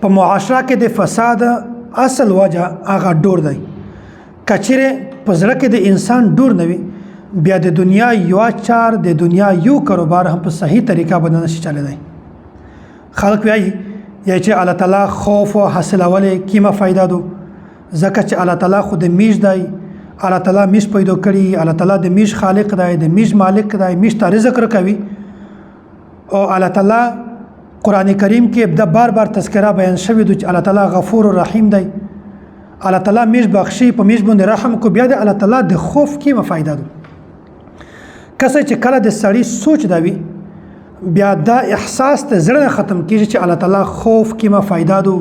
په معاشره کې د فساد اصل وجه هغه ډور دی. کچره په زړه کې د انسان ډور نه وي، بیا د دنیا یو چار د دنیا یو کاروبار هم په صحیح طریقه باندې نشي چلېدای. خلک وایي یا چې الله تعالی خوف او حاصلولې کیمه فائدہ دو، ځکه چې الله تعالی خود میش دی، الله تعالی میش پیدا کړی، الله تعالی د میش خالق دی، د میش مالک دی، میش ته رزق ورکوي. او الله تعالی قرآن کریم کې د بار بار تذکرہ بیان شوی دی چې الله تعالی غفور و رحیم دی. الله تعالی میش بخشي، په میش باندې رحم کو، بیا د الله تعالی د خوف کیمه فائدہ دو. کسه چې کله د سړی سوچ دا وي، بیا دا احساس ته زړه ختم کیږي چې الله تعالی خوف کیمه فائدہ دو،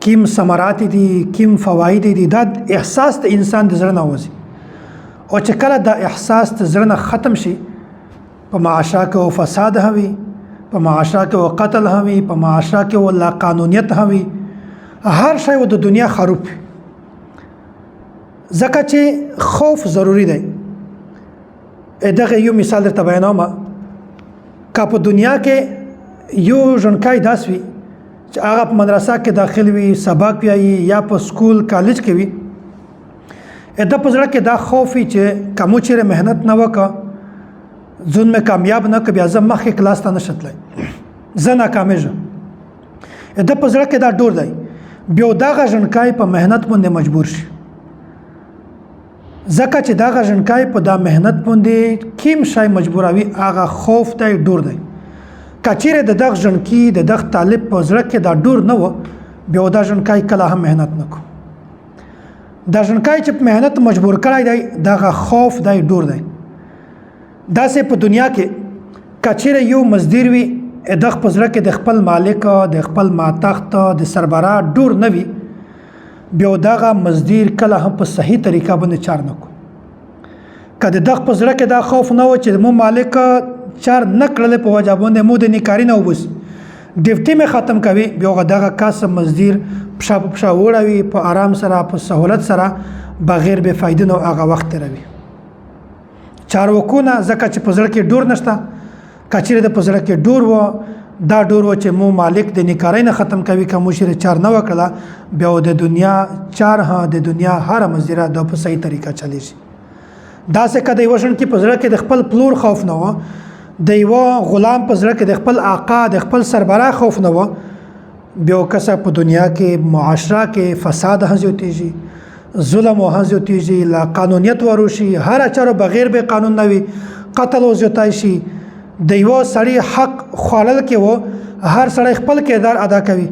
کیم ثمرات دي، کیم فواید دي. دا احساس ته انسان د زړه نه وځي، او چې کله دا احساس ته زړه نه ختم شي، په معاشره کې فساد هوي، په معاشره کې قتل هوي، په معاشره کې لا قانونیت هوي، هر شی د دنیا خراب. ځکه چې خوف ضروری دی. دغه یو مثال درته بیانوم. که په دنیا کې یو ژوندکی داس وي چې هغه په مدرسه کې داخل وي، سبق وایي، یا په سکول کالج کې وي، د په زړه کې دا خوف وي چې که مو چېرې محنت نه وکړه، ځون مې کامیاب نه کړ، بیا زه مخکې کلاس ته نشم تللی، زه ناکامیږم. د په زړه کې دا ډور دی. بیا دغه ژوندکی په محنت باندې مجبور شي، ځکه چې دغه ژوندکی په دا محنت باندې کیم شی مجبوروي، هغه خوف دی، ډور دی. که چیرې د دغه ژوندکي د دغه طالب په زړه کې دا ډور نه و، بیا دا ژوندکی کله هم محنت نه کو. دا ژوندکی چې په محنت مجبور کړی دی، دغه خوف دی، ډور دی. داسې په دنیا کې که چیرې یو مزدور وي، دغه په زړه کې د خپل مالک، د خپل ماتحت، د سربراه ډور نه وي، بیا دغه مزدور کله هم په صحیح طریقه باندې چار نه کو. که د دغه په زړه کې دا خوف نه و چې مو مالک چار نه کړل په وجه باندې مو د نیکاري نه وبس ډیوټي مې ختم کوي، بیا دغه کس مزدور پښه په پښه وړوي، په آرام سره، په سهولت سره، بغیر بې فایده نه هغه وخت تیروي. چار وکونه ځکه چې په زړه کې ډور نشته. که چیرې د په زړه کې ډور و، دا ډور و چې مو مالک د نیکارۍ نه ختم کوي، که مو شیره چار نه وکړه، بیا د دنیا چار د دنیا هر مزدوره د په صحیح طریقه چلیږي. داسې که د یوه ژوند کې په زړه کې د خپل پلور خوف نه و، د یوه غلام په زړه کې د خپل آقا، د خپل سربراه خوف نه و، بیا کسه په دنیا کې معاشره کې فساد هم زیاتېږي، ظلم هم زیاتېږي، لا قانونیت وروشي، هر چارو بغیر به قانون نه وي، قتل او زیاتی شي. د یو سړی حق خوړل کې و، هر سړی خپل کردار ادا کوي.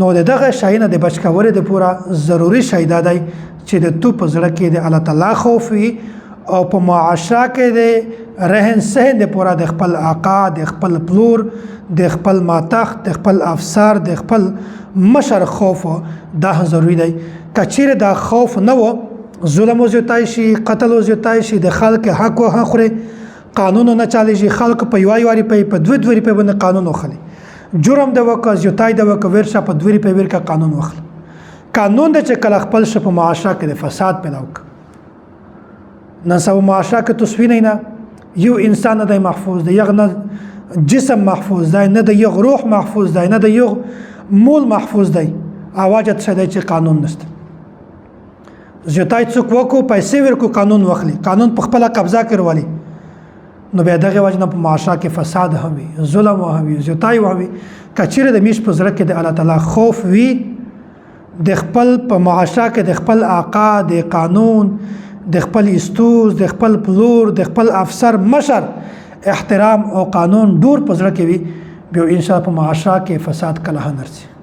نو دغه شی نه د بچ کولو د پوره ضروري شی دا دی چې د تو په زړه کې د الله تعالی خوف وي، او په معاشره کې د رهن سهن د پوره د خپل آقا، د خپل پلور، د خپل ماتحت، د خپل افسر، د خپل مشر خوف دا ضروری دی. که چیرې دا خوف نه و، ظلم زیاتی شي، قتل زیاتی شي، د خلک حق و خوري، قانون نه چاليږي، خلک په یوای واری په دوه روپۍ باندې قانون وخلي، جرم د وکړه، زیاتی د وکړه، ورشه په 2 روپۍ ورکه قانون وخلي. قانون د چې کله خپل شپ په معاشره کې د فساد پیدا وکړه. نن سبا معاشره کې تصویر نه یو انسان نه دی محفوظ دی، یو نه جسم محفوظ دی، نه د یو روح محفوظ دی، نه د یو مول محفوظ دی. اواجت څه دی چې قانون نشته. زیاتی څوک وکړو، پیسې ورکو، قانون وخلي، قانون په خپل قبضه کې ورولي، نو بیا دغه وجه نه په معاشره کې فساد هم وي، ظلم هم وي، زیاتی هم وي. که چیرې د میش په زړه کې د الله تعالی خوف وي، د خپل په معاشره کې د خپل آقا، د قانون، د خپل استوز، د خپل پلور، د خپل افسر مشر احترام او قانون ډور په زړه کې وي، بیا ان شاء الله په معاشره کې فساد کله نه راځي.